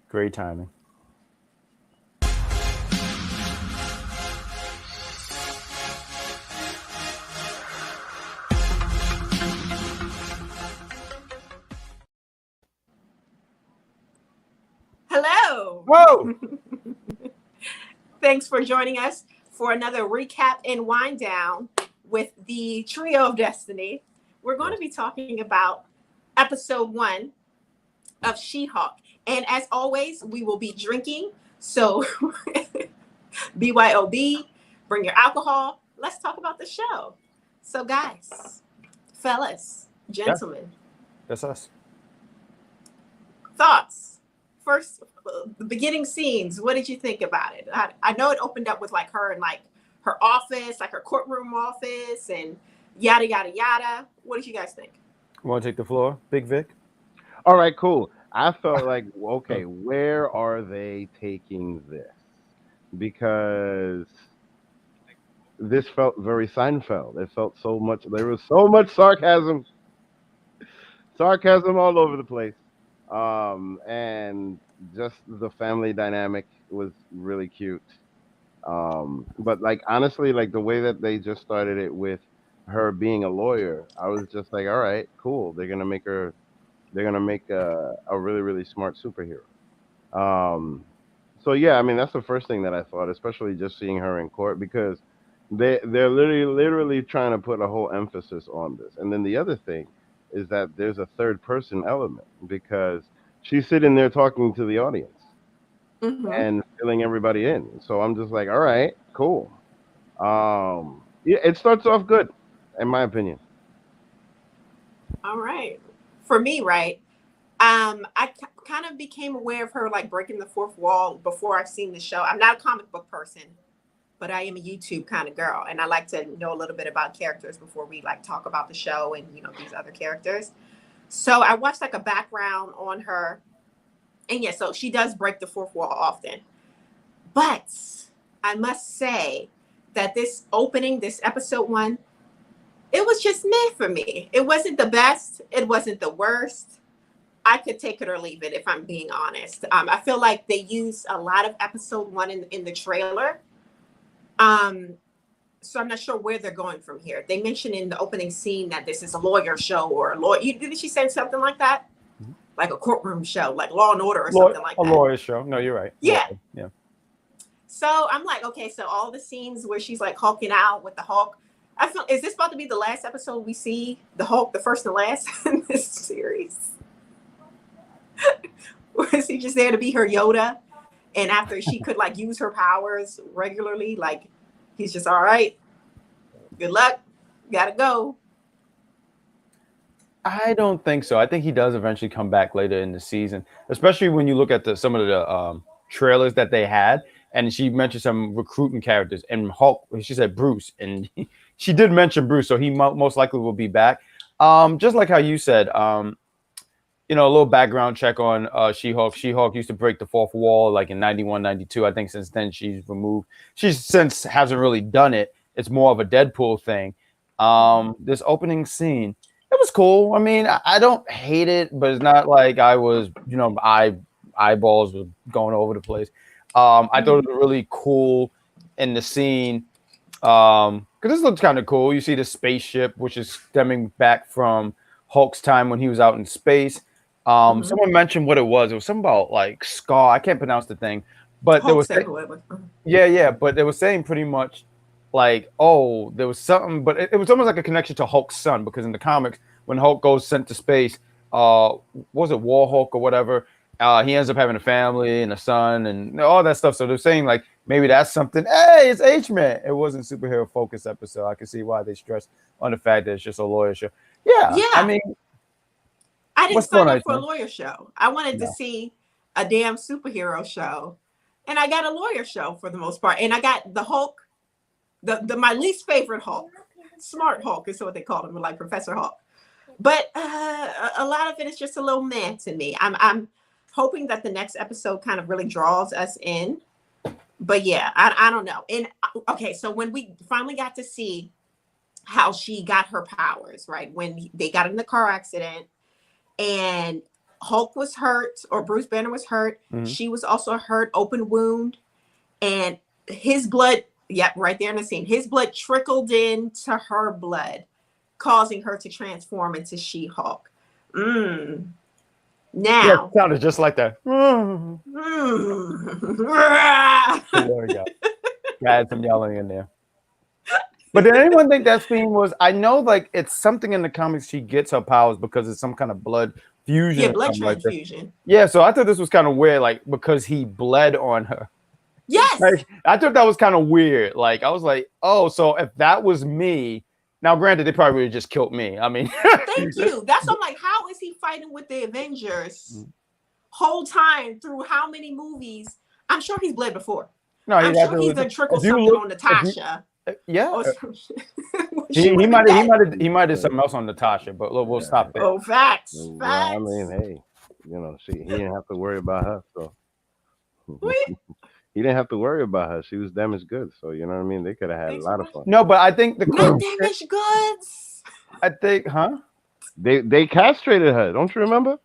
Great timing. Hello. Whoa! Thanks for joining us for another recap and wind down with the Trio of Destiny. We're going to Yes. be talking about episode 1 of She-Hulk. And as always, we will be drinking. So BYOB, bring your alcohol. Let's talk about the show. So, guys, fellas, Yeah, gentlemen, that's us. thoughts. First, the beginning scenes. What did you think about it? I know it opened up with like her and like her office, like her courtroom office, and yada yada yada. What did you guys think? Want to take the floor, Big Vic? All right, cool. I felt like, okay, where are they taking this? Because this felt very Seinfeld. It felt so much. There was so much sarcasm all over the place, and just the family dynamic was really cute. But like honestly, like the way that they just started it with her being a lawyer, I was just like, all right, cool. They're gonna make her. They're gonna make a really really smart superhero. Um, so yeah, I mean that's the first thing that I thought, especially just seeing her in court because they're literally trying to put a whole emphasis on this. And then the other thing is that there's a third person element because she's sitting there talking to the audience Mm-hmm. and filling everybody in. So I'm just like, all right, cool. Yeah, it starts off good, in my opinion. All right. For me, right? I kind of became aware of her like breaking the fourth wall before I've seen the show. I'm not a comic book person, but I am a YouTube kind of girl, and I like to know a little bit about characters before we like talk about the show and these other characters. So I watched like a background on her, and yeah, so she does break the fourth wall often. But I must say that this opening, this episode 1, it was just meh for me. It wasn't the best. It wasn't the worst. I could take it or leave it if I'm being honest. I feel like they used a lot of episode 1 in the trailer. Um, so I'm not sure where they're going from here. They mentioned in the opening scene that this is a lawyer show or a lawyer. Didn't she say something like that? Mhm. Like a courtroom show, like Law and Order or something like A that. lawyer show. No, you're right. Yeah. Lawyer. Yeah. So I'm like, okay, so all the scenes where she's like hulking out with the Hulk. I feel, is this about to be the last episode we see the Hulk, the first and last in this series? Or is he just there to be her Yoda? And after she could like use her powers regularly, like he's just all right. Good luck. Gotta go. I don't think so. I think he does eventually come back later in the season, especially when you look at some of the trailers that they had. And she mentioned some recruiting characters, and Hulk. She said Bruce, and she did mention Bruce, so he most likely will be back. Just like how you said, a little background check on She-Hulk. She-Hulk used to break the fourth wall like in 91, 92. I think since then she's removed. She's since hasn't really done it. It's more of a Deadpool thing. This opening scene, it was cool. I mean, I don't hate it, but it's not like I was, eyeballs were going over the place. I thought it was really cool in the scene because this looks kind of cool. You see the spaceship, which is stemming back from Hulk's time when he was out in space. Someone mentioned what it was. It was something about like Scar. I can't pronounce the thing, but there Hulk was said whoever. yeah. But they were saying pretty much like, oh, there was something, but it was almost like a connection to Hulk's son because in the comics, when Hulk goes sent to space, was it War Hulk or whatever? He ends up having a family and a son and all that stuff. So they're saying like maybe that's something. Hey, it's H-Man. It wasn't superhero focused episode. I can see why they stress on the fact that it's just a lawyer show. Yeah, I Yeah. mean, I didn't what's going sign on, up for a H-Man? lawyer show. I wanted to No. see a damn superhero show. And I got a lawyer show for the most part. And I got the Hulk, the my least favorite Hulk. Smart Hulk is what they called him, like Professor Hulk. But a lot of it is just a little meh to me. I'm hoping that the next episode kind of really draws us in. But yeah, I don't know. And okay, so when we finally got to see how she got her powers, right? When they got in the car accident and Hulk was hurt, or Bruce Banner was hurt. She was also hurt, open wound, and his blood, yep, right there in the scene, his blood trickled into her blood, causing her to transform into She-Hulk. Now, Yeah, it sounded just like that. There we go. I had some yelling in there. But did anyone think that scene was? I know, like, it's something in the comics. She gets her powers because it's some kind of blood fusion. Yeah, blood like transfusion. Yeah, so I thought this was kind of weird, like, because he bled on her. Yes. Like, I thought that was kind of weird. Like, I was like, oh, so if that was me, now granted, they probably would have just killed me. I mean, thank you. That's what I'm like, how is he fighting with the Avengers whole time through how many movies? I'm sure he's bled before. No, I'm sure he's done trickled something on Natasha. Yeah, he he might have something else on Natasha, but we'll stop there. Oh, facts. Well, Facts. I mean, hey, he didn't have to worry about her, so he didn't have to worry about her. She was damaged goods, so you know what I mean. They could have had a lot of fun. No, but I think not damaged goods. I think, They castrated her. Don't you remember?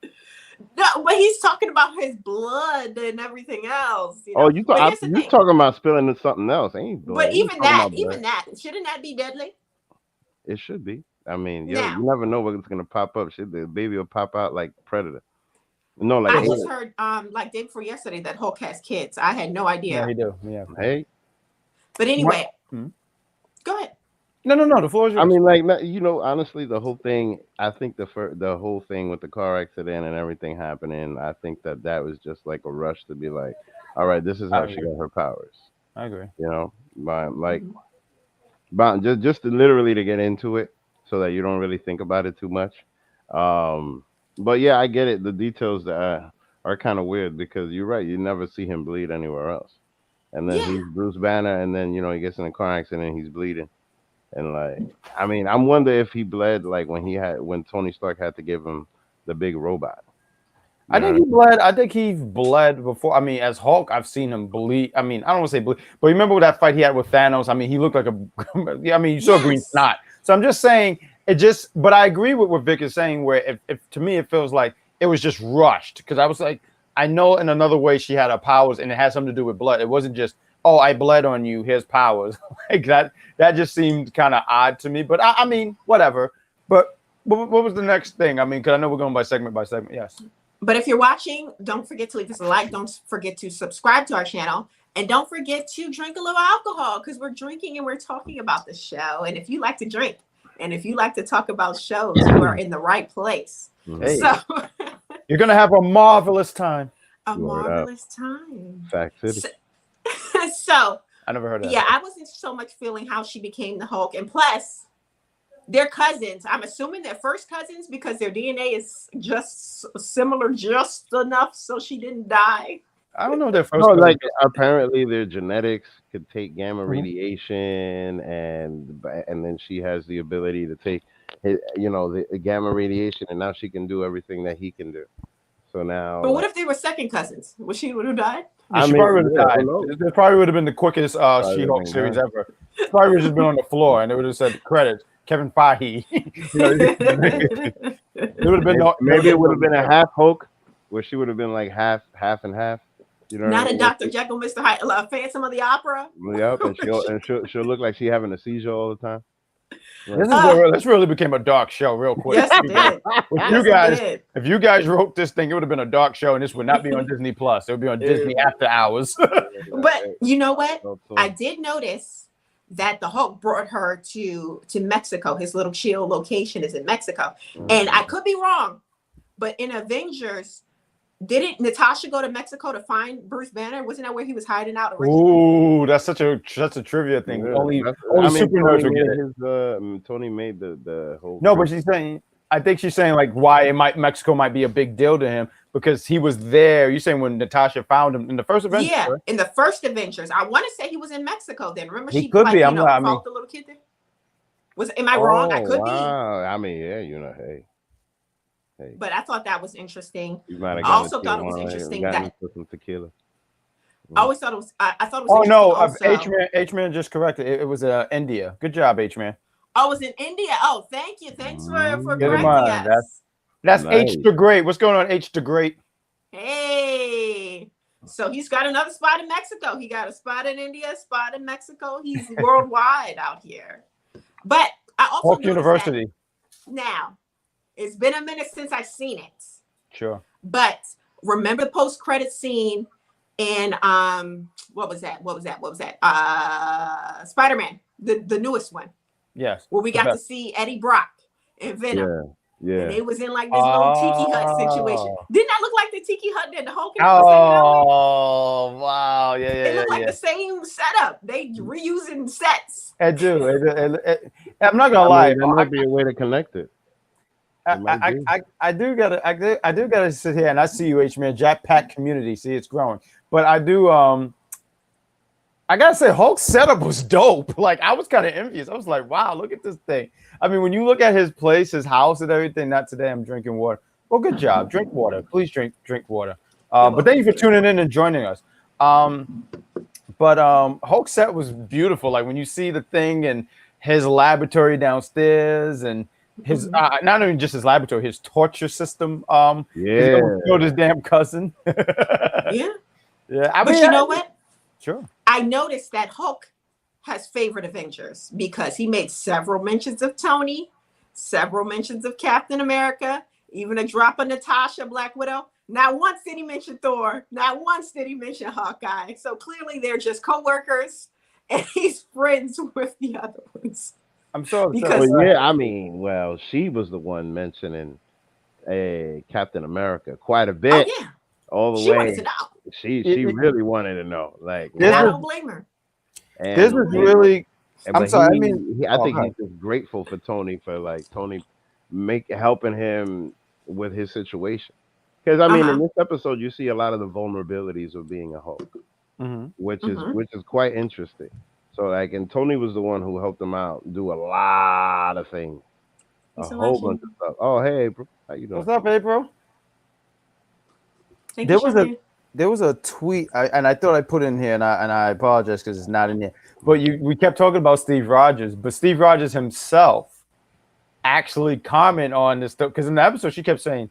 No, but he's talking about his blood and everything else. You know? Oh, you talking about spilling something else? Ain't blood. But even that, shouldn't that be deadly? It should be. I mean, you Now, never know what's gonna pop up. The baby will pop out like Predator. No, like I just heard, like day before yesterday, that Hulk has kids. I had no idea. Yeah, he do. Yeah. Hey. But anyway, go ahead. No. The floor is yours. I mean, like, honestly, the whole thing. I think the whole thing with the car accident and everything happening. I think that was just like a rush to be like, all right, this is how she got her powers. I agree. You know, but just literally to get into it, so that you don't really think about it too much. But yeah, I get it. The details are kind of weird because you're right. You never see him bleed anywhere else. And then he's Bruce Banner, and then he gets in a car accident and he's bleeding. And like, I mean, I wonder if he bled like when Tony Stark had to give him the big robot. I think he bled. I think he bled before. I mean, as Hulk, I've seen him bleed. I mean, I don't want to say bleed, but remember that fight he had with Thanos? I mean, he looked like I mean, you saw green snot. So I'm just saying but I agree with what Vic is saying, where if to me it feels like it was just rushed, because I was like, I know in another way she had her powers and it had something to do with blood. It wasn't just, oh, I bled on you, here's powers. Like that just seemed kind of odd to me. But I mean, whatever. But what was the next thing? I mean, because I know we're going by segment. Yes. But if you're watching, don't forget to leave us a like. Don't forget to subscribe to our channel. And don't forget to drink a little alcohol, because we're drinking and we're talking about the show. And if you like to drink and if you like to talk about shows, you are in the right place. Hey. So you're going to have a marvelous time. A marvelous time. Fact City. So I never heard of that. Yeah, I wasn't so much feeling how she became the Hulk. And plus, they're cousins. I'm assuming they're first cousins because their DNA is just similar, just enough so she didn't die. I don't know their first. No, like apparently their genetics could take gamma radiation, and then she has the ability to take, the gamma radiation, and now she can do everything that he can do. So now. But what if they were second cousins? Would she would have died? She probably would have died. It probably would have been the quickest She-Hulk series ever. She probably would have just been on the floor, and it would have said credits Kevin Feige. It would have been maybe it would have been a half Hulk, where she would have been like half and half. Not a Dr. Jekyll, Mr. Hyde, Phantom of the Opera. Yep, and she'll look like she's having a seizure all the time. This really became a dark show real quick. Yes, it did. If you guys wrote this thing, it would have been a dark show, and this would not be on Disney Plus. It would be on Disney After Hours. But you know what? I did notice that the Hulk brought her to Mexico. His little chill location is in Mexico. And I could be wrong, but in Avengers, didn't Natasha go to Mexico to find Bruce Banner? Wasn't that where he was hiding out originally? Ooh, that's such a trivia thing. Yeah, only super nerds would get it. Tony made the whole. No, but I think she's saying like why Mexico might be a big deal to him because he was there. You're saying when Natasha found him in the first Avengers? Yeah, right? In the first Avengers. I want to say he was in Mexico then. Remember he could be. Fought the little kid there? Am I wrong? I could be. I mean, yeah, hey. But I thought that was interesting. I also thought it was interesting that some tequila. I always thought it was. I thought it was. Oh no, H-Man just corrected. It was India. Good job, H-Man. Oh, it was in India. Oh, thank you. Thanks for correcting us. That's Nice. H the Great. What's going on, H the Great? Hey. So he's got another spot in Mexico. He got a spot in India, a spot in Mexico. He's worldwide out here. But I also Hulk noticed University. that now it's been a minute since I've seen it. Sure. But remember the post-credit scene in what was that? Spider-Man, the newest one, Yes. where we the got to best. see Eddie Brock and Venom. Yeah. And they was in like this little tiki hut situation. Oh. Didn't that look like the tiki hut that the Hulk and was hanging out with? Oh, wow. Yeah, It looked like the same setup. They reusing sets. I do. I'm not gonna lie. That might be a way to connect it. I do gotta sit here and I see you, H man. Jack Pack community. See, it's growing. But I do. I gotta say, Hulk's setup was dope. Like I was kind of envious. I was like, wow, look at this thing. I mean, when you look at his place, his house, and everything. Not today. I'm drinking water. Well, good job. Drink water. Please drink water. But thank you for tuning in and joining us. But Hulk's set was beautiful. Like when you see the thing and his laboratory downstairs and his not even just his laboratory, his torture system. Yeah. Killed his damn cousin. Yeah. Yeah. But you know what? Sure. I noticed that Hulk has favorite Avengers because he made several mentions of Tony, several mentions of Captain America, even a drop of Natasha, Black Widow. Not once did he mention Thor. Not once did he mention Hawkeye. So clearly they're just co-workers and he's friends with the other ones. I'm so upset. Because- Well, yeah, I mean, well, she was the one mentioning Captain America quite a bit. Oh yeah, All the she way. wanted to know. She really wanted to know. Like, And I This don't blame her. and- This is really. but I'm sorry, I he- mean- I oh, think go he's just grateful for Tony for like Tony helping him with his situation. Because I mean, in this episode, you see a lot of the vulnerabilities of being a Hulk, Mhm. which is quite interesting. So like, and Tony was the one who helped him out do a lot of things, He's a a whole legend. bunch of stuff. Oh, hey, April, how you doing? What's up, April? Thank There you, was Charmaine. There was a tweet, and I thought I put in here, and I apologize because it's not in here. But we kept talking about Steve Rogers, but Steve Rogers himself actually comment on this stuff because in the episode she kept saying,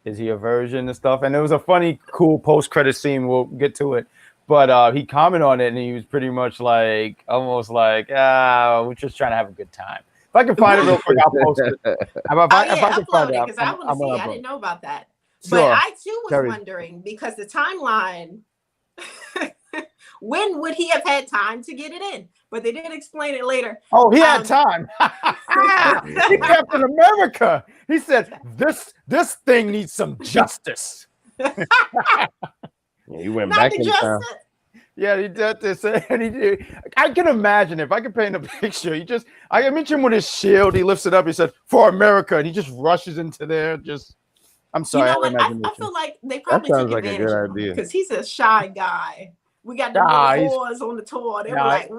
"Is he a virgin and stuff?" And it was a funny, cool post-credit scene. We'll get to it, but he commented on it, and he was pretty much like, almost like, we're just trying to have a good time. If I can find it real quick, I'll post it. If I can Upload find it it, because I want to see. I didn't know about that. But Sure. I too was Terry. wondering because the timeline, when would he have had time to get it in? But they didn't explain it later. Oh, he had time. He Captain America. He said, "This thing needs some justice." Yeah, he went Not back the in time. justice. Yeah, he did this, and he did. I can imagine if I could paint a picture. I mentioned with his shield, he lifts it up. He said, "For America," and he just rushes into there. I'm You sorry. know what? I imagination. feel like they probably sounds took like a advantage good of him idea. because he's a shy guy. We got the He's- whores on the tour. They were Nah. like,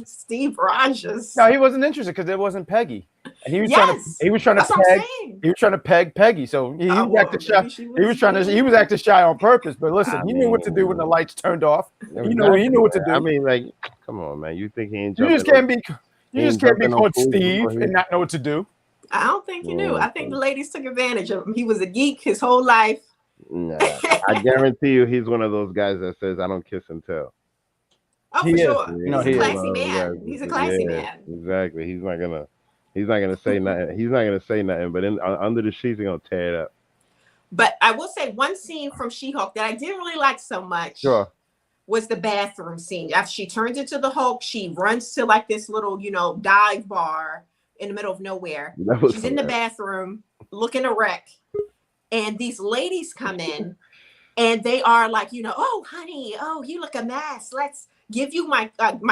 Steve Rogers. No, he wasn't interested because there wasn't Peggy, and he was Yes, trying to That's what peg. I'm saying. He was trying to peg Peggy, so he Oh, was well, acting shy. maybe she He was acting shy on purpose. But listen, I he knew what to do when the mean- lights turned off. He knew what to do. I mean, like, come on, man. You think he ain't You jumping? just can't be. He You just ain't can't be jumping on called fools Steve before he- and not know what to do. I don't think he knew. Yeah. I think the ladies took advantage of him. He was a geek his whole life. Nah, I guarantee you, he's one of those guys that says, "I don't kiss and tell." Oh, He for is. sure. You know, He's he a is. classy man. He's a classy man. Exactly. He's not gonna say nothing. He's not gonna say nothing. But under the sheets, he's gonna tear it up. But I will say one scene from She-Hulk that I didn't really like so much Sure. was the bathroom scene. After she turns into the Hulk, she runs to like this little, dive bar in the middle of nowhere. That was She's in the hilarious. bathroom looking a wreck. And these ladies come in and they are like, "Oh, honey, oh, you look a mess. Let's give you my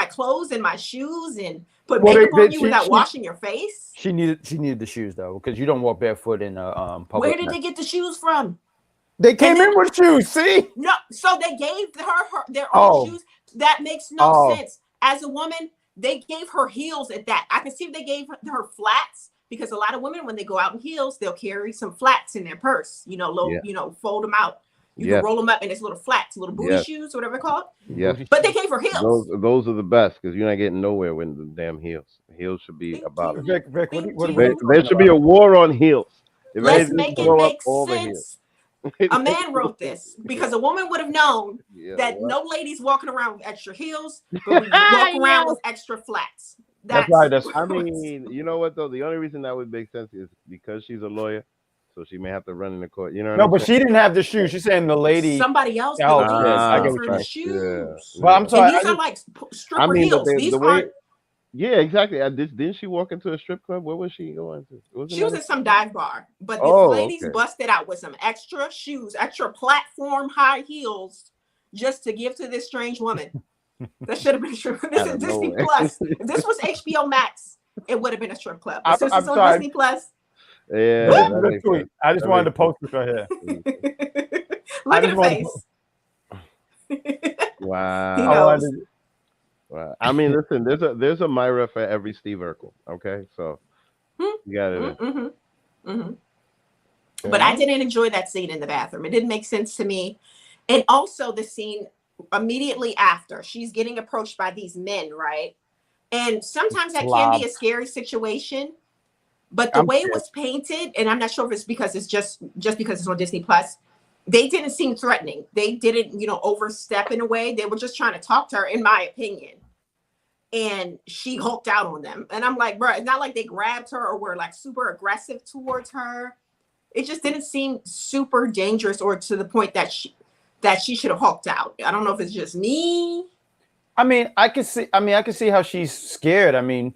clothes and my shoes and put Well, makeup they- on you she- without she- washing your face." She needed the shoes though because you don't walk barefoot in public. Where did they get the shoes from? They came then- in with shoes. See? No, so they gave her their Oh. own shoes. That makes no Oh. sense. As a woman, they gave her heels at that. I can see if they gave her flats because a lot of women, when they go out in heels, they'll carry some flats in their purse. Fold them out. You Yes. can roll them up, and it's little flats, little booty Yes. shoes, whatever they're called. Yes, But they gave her heels. those are the best because you're not getting nowhere with the damn heels. Heels should be Thank about you. it. Vic, what Thank are you. we There should be a war on heels. Let's Imagine make it blow up make over here. sense. A man wrote this because a woman would have known Yeah, that what? no ladies walking around with extra heels, but we walk around Yes. with extra flats. That's right. That's I mean, you know what though? The only reason that would make sense is because she's a lawyer, so she may have to run in the court. You know what no, I'm but saying? she didn't have the shoes. She's saying the lady. somebody else Oh, could shit. I get give what her you the mean. shoes. But I'm Yeah. sorry. And these I are just, like I stripper mean, but heels. These the way, aren't. yeah, exactly. Didn't she walk into a strip club? Where was she going to? Wasn't She was that in some dive bar, but these Oh, ladies okay. busted out with some extra shoes, extra platform high heels, just to give to this strange woman. That should have been true. This Out is of Disney nowhere. Plus. If this was HBO Max, it would have been a strip club. But since I'm it's on sorry. Disney Plus, Yeah, This is that real makes sweet. sense. I just That wanted to makes sense. post this right here. look I at just the wanted face. He Wow. I knows. wanted to, Wow. I mean, listen, there's a Myra for every Steve Urkel. Okay, so you got it. Mm-hmm. Mm-hmm. But I didn't enjoy that scene in the bathroom. It didn't make sense to me. And also the scene immediately after, she's getting approached by these men, right? And sometimes that can be a scary situation. But the I'm way it scared. was painted, and I'm not sure if it's because it's just because it's on Disney Plus, they didn't seem threatening. They didn't, overstep in a way. They were just trying to talk to her, in my opinion. And she hulked out on them. And I'm like, bro, it's not like they grabbed her or were like super aggressive towards her. It just didn't seem super dangerous or to the point that she should have hulked out. I don't know if it's just me. I mean, I can see how she's scared. I mean,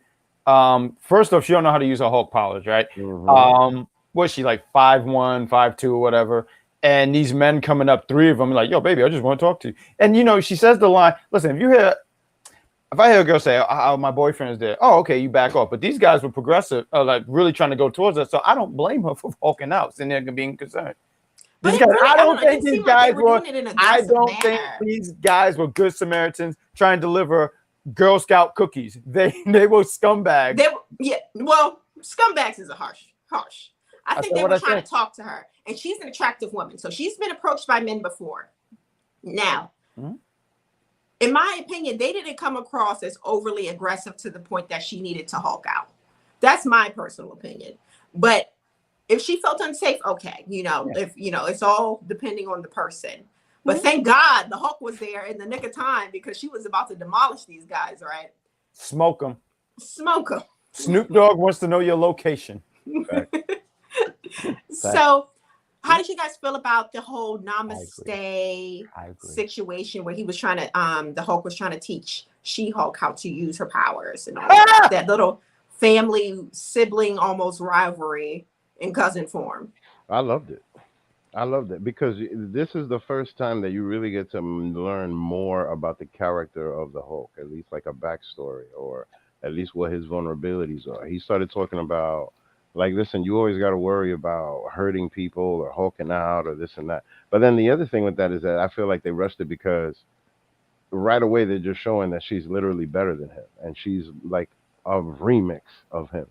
first off, she don't know how to use her Hulk powers, right? Mhm. Was she like 5'1", 5'2", or whatever? And these men coming up, three of them, like, yo, baby, I just want to talk to you. And she says the line. Listen, if I hear a girl say, "Oh, my boyfriend is there," oh, okay, you back off. But these guys were progressive, like really trying to go towards us. So I don't blame her for hulking out, sitting there being concerned. But These guys, I don't it think didn't these seem like guys they were. doing it in an I aggressive don't think manner. these guys were good Samaritans trying to deliver Girl Scout cookies. They were scumbags. Well, scumbags is a harsh. I think said they what were I trying said. to talk to her, and she's an attractive woman, so she's been approached by men before. Now, Mhm. in my opinion, they didn't come across as overly aggressive to the point that she needed to hulk out. That's my personal opinion. But if she felt unsafe, okay, if it's all depending on the person. But thank God the Hulk was there in the nick of time because she was about to demolish these guys, right? Smoke them. Smoke them. Snoop Dogg wants to know your location. So, how did you guys feel about the whole Namaste I agree. situation where he was trying to, the Hulk was trying to teach She-Hulk how to use her powers and all that little family sibling almost rivalry in cousin form? I loved it because this is the first time that you really get to learn more about the character of the Hulk, at least like a backstory or at least what his vulnerabilities are. He started talking about, like, listen, you always got to worry about hurting people or hulking out or this and that. But then the other thing with that is that I feel like they rushed it because right away they're just showing that she's literally better than him and she's like a remix of him.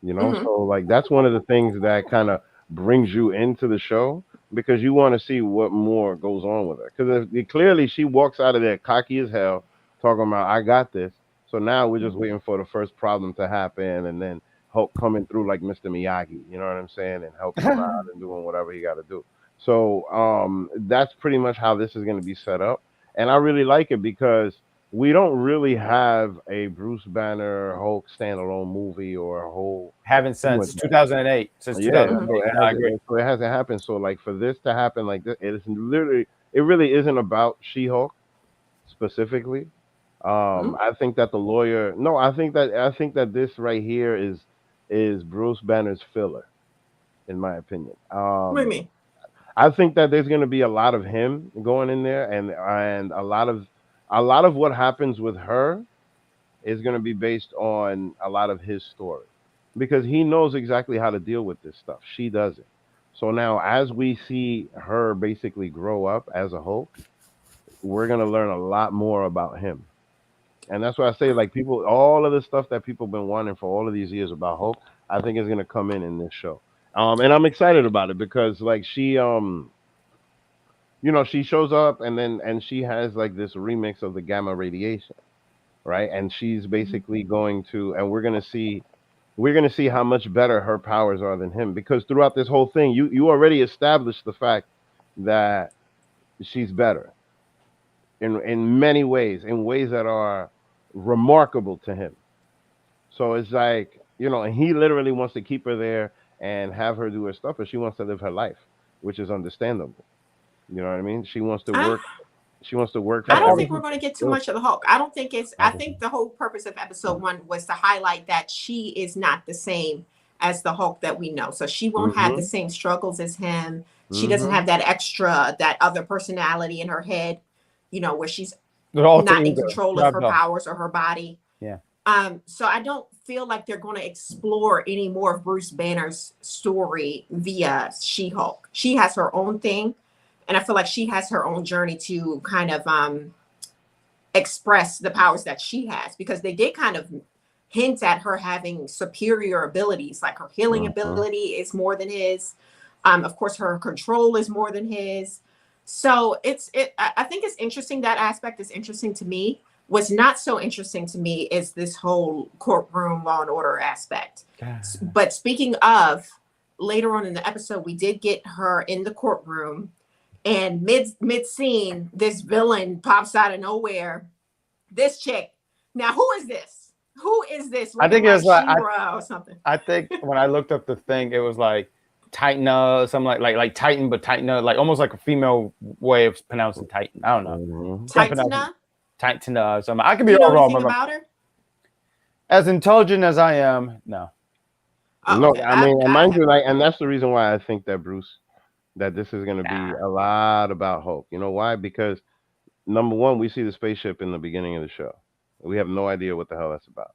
Mhm. So like that's one of the things that kind of brings you into the show because you want to see what more goes on with her because clearly she walks out of there cocky as hell talking about I got this, so now we're just waiting for the first problem to happen and then Hulk coming through like Mr. Miyagi, you know what I'm saying, and helping him out and doing whatever he got to do. So that's pretty much how this is going to be set up, and I really like it because we don't really have a Bruce Banner Hulk standalone movie or a whole Haven't thing since with that. 2008. Since Yeah, 2008. so I agree. it hasn't happened. So like for this to happen like this, it really isn't about She-Hulk specifically. Mhm. I think that the lawyer, no, I think that this right here is Bruce Banner's filler, in my opinion. What do you mean? I think that there's going to be a lot of him going in there, and a lot of what happens with her is going to be based on a lot of his story because he knows exactly how to deal with this stuff. She doesn't. So now, as we see her basically grow up as a Hulk, we're going to learn a lot more about him. And that's why I say, like, people, all of the stuff that people have been wanting for all of these years about Hulk, I think is going to come in this show. And I'm excited about it because, like, she shows up and she has like this remix of the gamma radiation, right? And she's basically going to, and we're going to see we're going to see how much better her powers are than him, because throughout this whole thing, you already established the fact that she's better in many ways, in ways that are remarkable to him. So it's like, and he literally wants to keep her there and have her do her stuff, but she wants to live her life, which is understandable. You know what I mean? She wants to I, work. She wants to work for I don't other think we're going to get too people. much of the Hulk. I don't think it's. I think the whole purpose of episode 1 was to highlight that she is not the same as the Hulk that we know. So she won't have the Mhm. same struggles as him. She doesn't Mhm. have that other personality in her head, where she's The alter not in ego. control of her powers or her body. Yeah. So I don't feel like they're going to explore any more of Bruce Banner's story via She-Hulk. She has her own thing, and I feel like she has her own journey to kind of express the powers that she has, because they did kind of hint at her having superior abilities, like her healing Mhm. ability is more than his. Of course, her control is more than his. So I think it's interesting. That aspect is interesting to me. What's not so interesting to me is this whole courtroom law and order aspect. But speaking of, later on in the episode, we did get her in the courtroom, and mid scene, this villain pops out of nowhere. This chick. Now, who is this? Who is this? I think it was like She-Ra or something. I think when I looked up the thing, it was like Titana, something like Titan, but Titana, like almost like a female way of pronouncing Titan. I don't know. Mhm. Can't pronounce Titana? it. Titana or something. I could be You know all wrong, anything but about her? as intelligent as I am, no. Oh, No, okay. I mean, and I mind you, have- like, and that's the reason why I think that that this is going to be a lot about Hulk. You know why? Because number one, we see the spaceship in the beginning of the show. We have no idea what the hell that's about.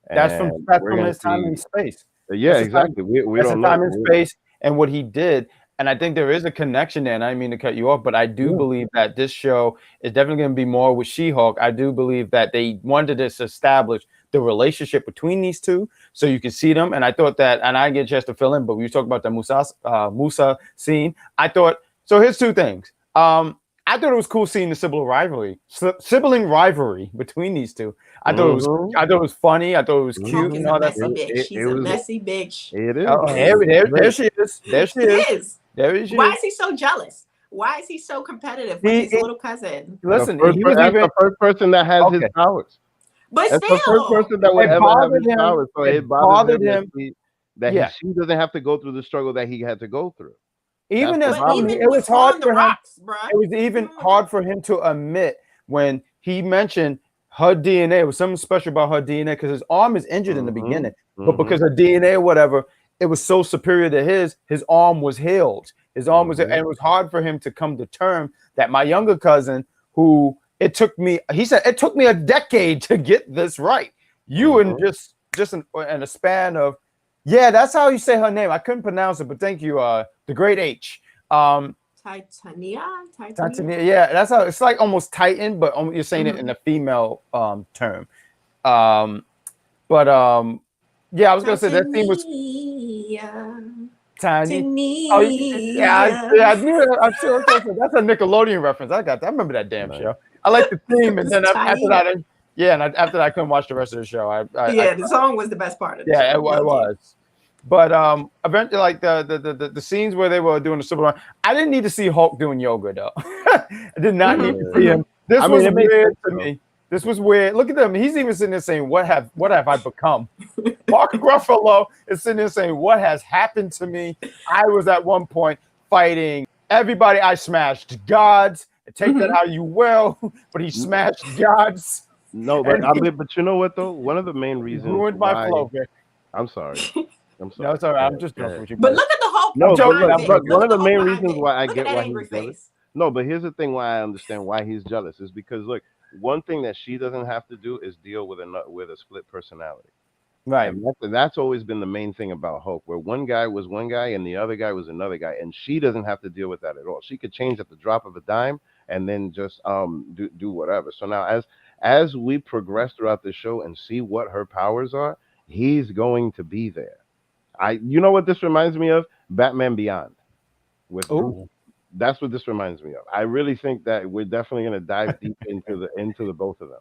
That's And we're from gonna his time in see- space. Yeah, That's the time- exactly. We That's don't the time know. in space and what he did. And I think there is a connection there. And I didn't mean to cut you off, but I do Yeah. believe that this show is definitely going to be more with She-Hulk. I do believe that they wanted to establish the relationship between these two so you can see them. And I thought that, and I get a chance to fill in, but we talked about the Musa scene. I thought, so here's two things. I thought it was cool seeing the sibling rivalry between these two. I thought it was funny. I thought it was cute. Hulk is And a all that messy stuff. bitch. She's a messy bitch. It is. Oh, there she is. There she He is. is. There she Why is. is he so jealous? Why is he so competitive with his little cousin? Listen, that's he was the even. first person that has his Okay. powers. But That's the still, first person that would It ever have bothered his him. powers. So It it bothered bothered him him. that Yeah. she doesn't have to go through the struggle that he had to go through. Even That's as what but bothered even it was hard on the for him. rocks, bruh. It was even hard for him to admit when he mentioned her DNA. It was something special about her DNA because his arm is injured in the beginning, but because her DNA or whatever, it was so superior to his arm was healed. His arm was, and it was hard for him to come to term that my younger cousin, who he said it took me a decade to get this right. You and just in a span of, yeah, that's how you say her name. I couldn't pronounce it, but thank you, the great H. Titania? Yeah, that's how it's like almost Titan, but you're saying it in a female term. Yeah, I was gonna say that theme was tiny. Oh, yeah, I knew it. I'm sure that's a Nickelodeon reference. I remember that damn show. I like the theme, and then after that, after that, I couldn't watch the rest of the show. The song was the best part of it. Yeah, it was. But eventually, like the scenes where they were doing the civil rights, I didn't need to see Hulk doing yoga though. I did not need to see him. This was weird to me. This was weird. Look at them. He's even sitting there saying, "What have I become?" Mark Ruffalo is sitting there saying, "What has happened to me?" I was at one point fighting everybody. I smashed gods. Take that how you will, but he smashed gods. No, but but you know what though? One of the main reasons ruined my flow. I'm sorry. No, it's all right. I'm just joking with you. But look at the Hulk. No, but one of the main reasons why I look get at that why angry he's jealous. face. No, but here's the thing why I understand why he's jealous is because look, one thing that she doesn't have to do is deal with a split personality. Right. And that's always been the main thing about Hulk, where one guy was one guy and the other guy was another guy, and she doesn't have to deal with that at all. She could change at the drop of a dime and then just do whatever. So now as we progress throughout the show and see what her powers are, he's going to be there. You know what this reminds me of? Batman Beyond. That's what this reminds me of. I really think that we're definitely going to dive deep into the both of them.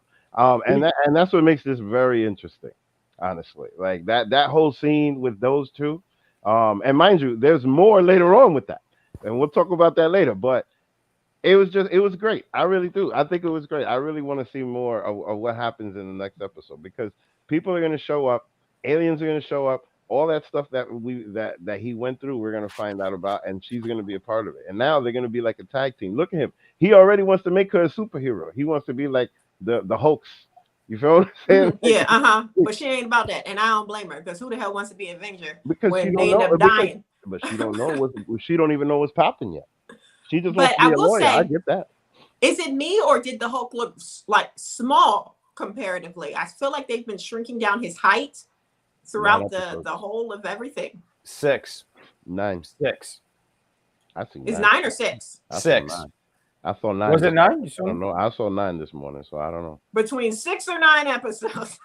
And that's what makes this very interesting. honestly. Like that whole scene with those two. And mind you, there's more later on with that, and we'll talk about that later. But it was great. I really do. I think it was great. I really want to see more of what happens in the next episode because people are going to show up, aliens are going to show up, all that stuff that he went through, we're going to find out about, and she's going to be a part of it. And now they're going to be like a tag team. Look at him. He already wants to make her a superhero. He wants to be like the Hulks. You feel what I'm saying? Yeah, But she ain't about that, and I don't blame her because who the hell wants to be an Avenger Because when she they don't end know, up dying? but she don't know what she don't even know what's popping yet. She just But wants to I be a will lawyer. say, I get that. is it me or did the Hulk look like small comparatively? I feel like they've been shrinking down his height throughout the whole of everything. 6. 9. 6. I see. Is 9 or 6? I saw 6. 9. I saw 9. Was it 9? I don't know. I saw 9 this morning, so I don't know. Between 6 or 9 episodes.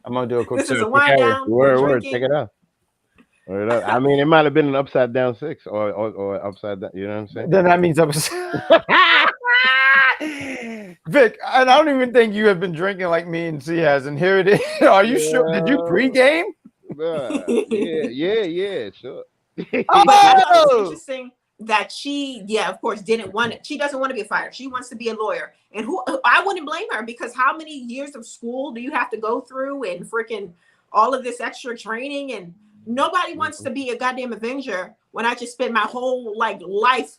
I'm gonna do a quick. This is a wind down. Word. Check it out. I mean, it might have been an upside down 6 or upside down. You know what I'm saying? Then that means Vic, and I don't even think you have been drinking like me and C has, and here it is. Are you sure? Did you pregame? Yeah, sure. But I thought it was interesting that she, of course, didn't want it. She doesn't want to be a fighter. She wants to be a lawyer. And I wouldn't blame her because how many years of school do you have to go through and freaking all of this extra training? And nobody wants to be a goddamn Avenger when I just spent my whole life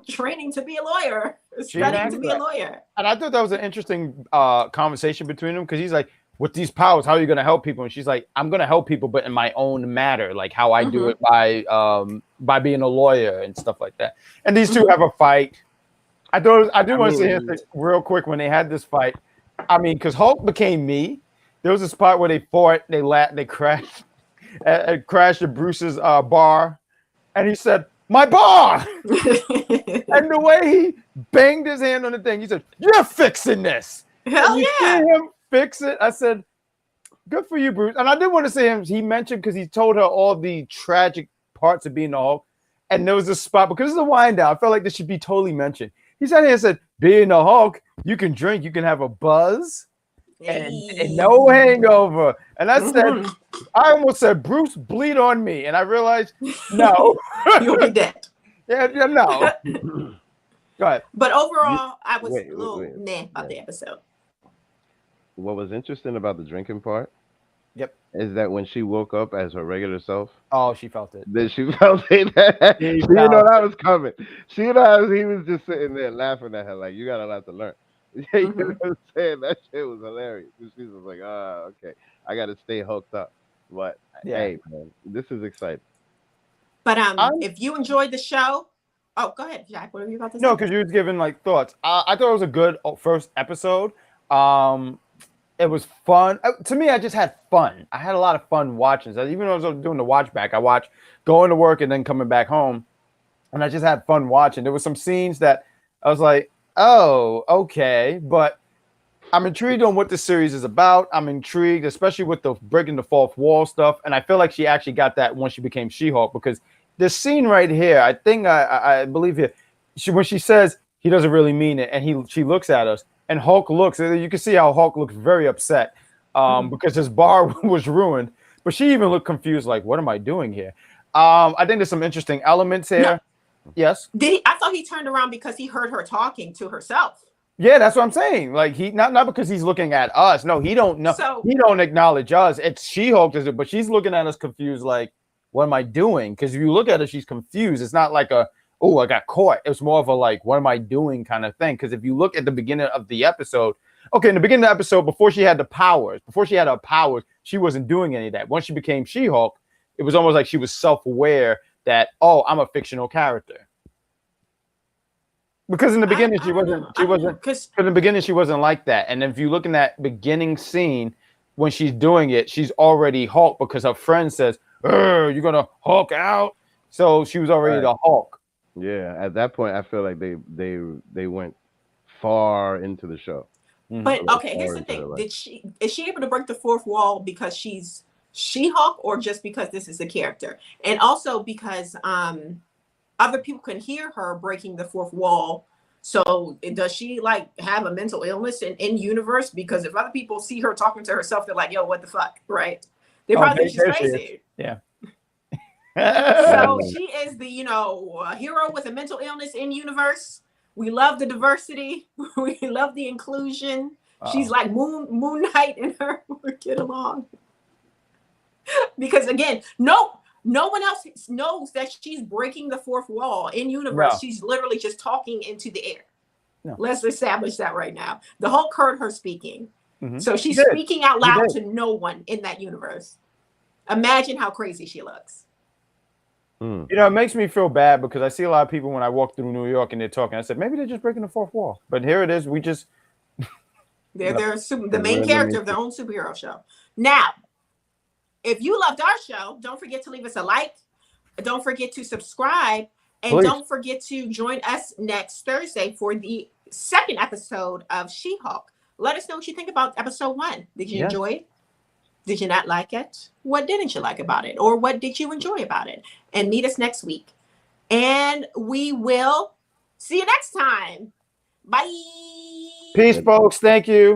training to be a lawyer, studying to be a lawyer. And I thought that was an interesting conversation between them because he's like, with these powers, how are you going to help people? And she's like, I'm going to help people, but in my own matter, like how I do it by being a lawyer and stuff like that. And these two have a fight. I do want to say real quick when they had this fight. I mean, because Hulk became me. There was a spot where they fought, they crashed at Bruce's bar, and he said, "My bar!" And the way he banged his hand on the thing, he said, "You're fixing this." Hell you yeah! See him fix it. I said, "Good for you, Bruce." And I did want to say him. He mentioned because he told her all the tragic parts of being the Hulk, and there was a spot because it's a wind down. I felt like this should be totally mentioned. He sat here and said, "Being the Hulk, you can drink, you can have a buzz, and no hangover." And I said, I almost said, "Bruce, bleed on me," and I realized, no, you'll be dead. Yeah, no. Go ahead. But overall, I was a little meh about the episode. What was interesting about the drinking part, is that when she woke up as her regular self, she felt it. Then she felt it. You know that was coming. He was just sitting there laughing at her like, "You got a lot to learn." You know what I'm saying? That shit was hilarious. She was like, okay, I got to stay hooked up." But hey, man, this is exciting. But if you enjoyed the show, go ahead, Jack. What are you about to say? No, because you was giving thoughts. I thought it was a good first episode. It was fun. To me, I just had fun. I had a lot of fun watching. So even though I was doing the watch back, I watched going to work and then coming back home, and I just had fun watching. There were some scenes that I was like, "Oh, okay," but I'm intrigued on what the series is about. I'm intrigued, especially with the breaking the fourth wall stuff, and I feel like she actually got that once she became She-Hulk because this scene right here, I think I believe here, when she says he doesn't really mean it, and she looks at us. And Hulk looks, you can see how Hulk looks very upset because his bar was ruined. But she even looked confused, like, what am I doing here? I think there's some interesting elements here. No. Yes? I thought he turned around because he heard her talking to herself. Yeah, that's what I'm saying. Like, he not because he's looking at us. No, he don't know. So, he don't acknowledge us. It's She-Hulk, but she's looking at us confused, like, what am I doing? Because if you look at her, she's confused. It's not like oh, I got caught. It was more of a like, what am I doing kind of thing. Because if you look at the beginning of the episode, in the beginning of the episode, before she had her powers, she wasn't doing any of that. Once she became She-Hulk, it was almost like she was self-aware that, oh, I'm a fictional character. Because in the beginning, she wasn't, because in the beginning, she wasn't like that. And if you look in that beginning scene, when she's doing it, she's already Hulk because her friend says, you're going to Hulk out. So she was already the Hulk. Yeah, at that point, I feel like they went far into the show. But okay, here's the thing: is she able to break the fourth wall because she's She-Hulk, or just because this is a character, and also because other people can hear her breaking the fourth wall, So does she like have a mental illness in universe? Because if other people see her talking to herself, they're like, yo, what the fuck, right? They probably think she's there she is. crazy. Yeah. So she is the, hero with a mental illness in universe. We love the diversity. We love the inclusion. She's like Moon Knight and her get along. Because again, no one else knows that she's breaking the fourth wall in universe. No. She's literally just talking into the air. No. Let's establish that right now. The Hulk heard her speaking. Mm-hmm. So she's speaking out loud to no one in that universe. Imagine how crazy she looks. It makes me feel bad because I see a lot of people when I walk through New York and they're talking. I said, maybe they're just breaking the fourth wall. But here it is. We just... They're the main character of their own superhero show. Now, if you loved our show, don't forget to leave us a like. Don't forget to subscribe. And Please. Don't forget to join us next Thursday for the second episode of She-Hulk. Let us know what you think about episode 1. Did you enjoy it? Did you not like it? What didn't you like about it? Or what did you enjoy about it? And meet us next week. And we will see you next time. Bye. Peace, folks. Thank you.